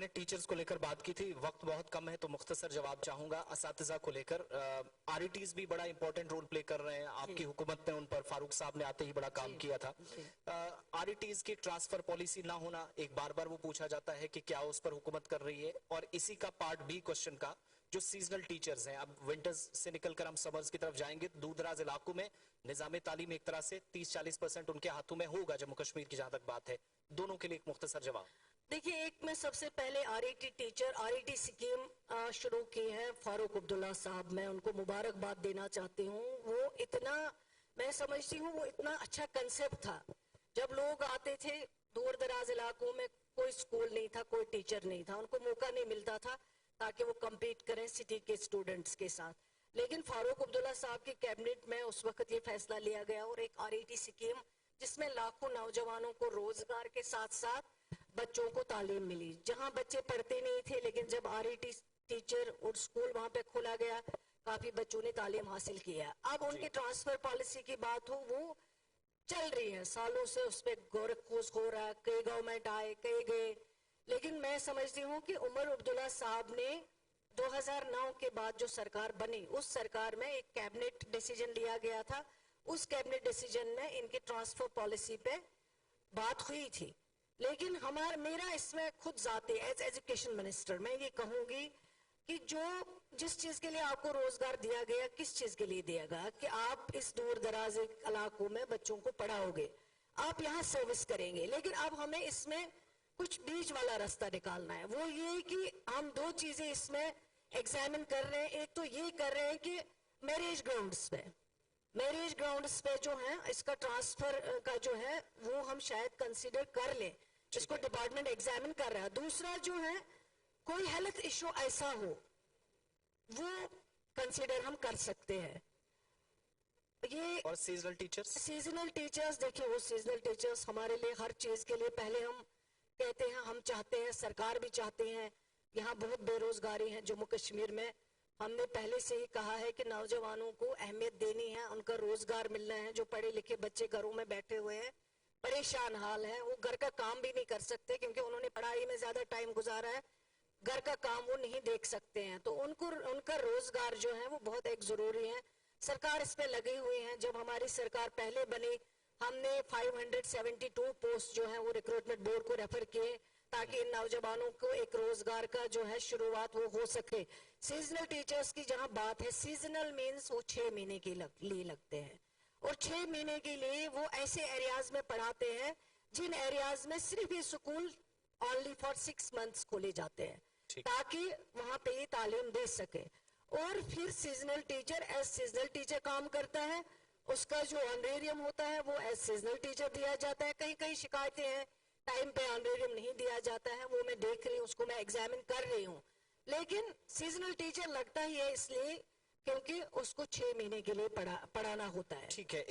نے ٹیچرز کو لے کر بات کی تھی, وقت بہت کم ہے تو مختصر جواب چاہوں گا. اساتذہ کو لے کر آر ای ٹیز بھی بڑا امپورٹنٹ رول پلے کر رہے ہیں, آپ کی حکومت نے ان پر, فاروق صاحب نے آتے ہی بڑا کام کیا تھا. آر ای ٹیز کی ٹرانسفر پالیسی نہ ہونا, ایک بار بار وہ پوچھا جاتا ہے کہ کیا اس پر حکومت کر رہی ہے. اور اسی کا پارٹ بی کوشچن کا, جو سیزنل ٹیچرز ہیں, اب ونٹرز سے نکل کر ہم سمرز کی طرف جائیں گے, دور دراز علاقوں میں نظام تعلیم ایک طرح سے 30-40% ان کے ہاتھوں میں ہوگا جموں کشمیر کی جہاں تک بات ہے. دونوں کے لیے ایک مختصر جواب. دیکھیے, ایک میں سب سے پہلے R E T teacher, R E T scheme شروع کی ہے فاروق عبداللہ صاحب, میں ان کو مبارکباد دینا چاہتی ہوں. وہ اتنا, میں سمجھتی ہوں وہ اتنا اچھا کنسپٹ تھا. جب لوگ آتے تھے دور دراز علاقوں میں, کوئی سکول نہیں تھا, کوئی ٹیچر نہیں تھا, ان کو موقع نہیں ملتا تھا تاکہ وہ کمپیٹ کریں سٹی کے اسٹوڈنٹس کے ساتھ. لیکن فاروق عبداللہ صاحب کی کیبنٹ میں اس وقت یہ فیصلہ لیا گیا, اور ایک آر ای ٹی سکیم جس میں لاکھوں نوجوانوں کو روزگار کے ساتھ ساتھ بچوں کو تعلیم ملی. جہاں بچے پڑھتے نہیں تھے, لیکن جب آر ای ٹی ٹیچر اور سکول وہاں پہ کھولا گیا, کافی بچوں نے تعلیم حاصل کیا. اب ان کی ٹرانسفر پالیسی کی بات ہو, وہ چل رہی ہے سالوں سے, اس پہ غور خوض ہو رہا ہے, کئی گورنمنٹ آئے, کئی گئے. لیکن میں سمجھتی ہوں کہ عمر عبداللہ صاحب نے 2009 کے بعد جو سرکار بنی, اس سرکار میں ایک کیبنٹ ڈیسیجن لیا گیا تھا. اس کیبنٹ ڈیسیجن میں ان کی ٹرانسفر پالیسی پہ بات ہوئی تھی. لیکن میرا اس میں خود ذاتی ایز ایجوکیشن منسٹر میں یہ کہوں گی کہ جس چیز کے لیے آپ کو روزگار دیا گیا, کس چیز کے لیے دیا گیا, کہ آپ اس دور دراز علاقوں میں بچوں کو پڑھاؤ گے, آپ یہاں سروس کریں گے. لیکن اب ہمیں اس میں کچھ بیچ والا راستہ نکالنا ہے. وہ یہ کہ ہم دو چیزیں اس میں ایگزامن کر رہے ہیں. ایک تو یہ کر رہے ہیں کہ میریج گراؤنڈز پہ جو ہے اس کا ٹرانسفر کا جو ہے وہ ہم شاید کنسیڈر کر لیں, اس کو ڈپارٹمنٹ ایگزامن کر رہا ہے. دوسرا جو ہے کوئی ہیلتھ ایشو ایسا ہو, وہ کنسیڈر ہم کر سکتے ہیں. یہ اور سیزنل ٹیچرز دیکھیں, وہ سیزنل ٹیچرز ہمارے لیے ہر چیز کے لیے پہلے ہم کہتے ہیں, ہم چاہتے ہیں, سرکار بھی چاہتے ہیں, یہاں بہت بے روزگاری ہے جموں کشمیر میں. ہم نے پہلے سے ہی کہا ہے کہ نوجوانوں کو اہمیت دینی ہے, ان کا روزگار ملنا ہے. جو پڑھے لکھے بچے گھروں میں بیٹھے ہوئے ہیں, پریشان حال ہے, وہ گھر کا کام بھی نہیں کر سکتے کیونکہ انہوں نے پڑھائی میں زیادہ ٹائم گزارا ہے, گھر کا کام وہ نہیں دیکھ سکتے ہیں. تو ان کا روزگار جو ہے وہ بہت ایک ضروری ہے. سرکار اس پہ لگی ہوئی ہے. جب ہماری سرکار پہلے بنی, ہم نے 572 پوسٹ جو ہیں وہ ریکروٹمنٹ بورڈ کو ریفر کیے تاکہ ان نوجوانوں کو ایک روزگار کا جو ہے شروعات وہ ہو سکے. سیزنل ٹیچرز کی جہاں بات ہے, سیزنل مینز وہ 6 مہینے کے لیے لگتے ہیں, اور 6 مہینے کے لیے وہ ایسے ایریاز میں پڑھاتے ہیں جن ایریاز میں صرف یہ سکول only for 6 months کھولے جاتے ہیں تاکہ وہاں پہ یہ تعلیم دے سکے. اور پھر seasonal teacher as seasonal teacher کام کرتا ہے, اس کا جو آنریریم ہوتا ہے وہ ایز سیزنل ٹیچر دیا جاتا ہے. کئی شکایتیں ہیں, ٹائم پہ آنریریم نہیں دیا جاتا ہے, وہ میں دیکھ رہی ہوں, اس کو میں ایگزامن کر رہی ہوں. لیکن سیزنل ٹیچر لگتا ہی ہے اس لیے کیونکہ اس کو 6 مہینے کے لیے پڑھانا ہوتا ہے. ٹھیک ہے.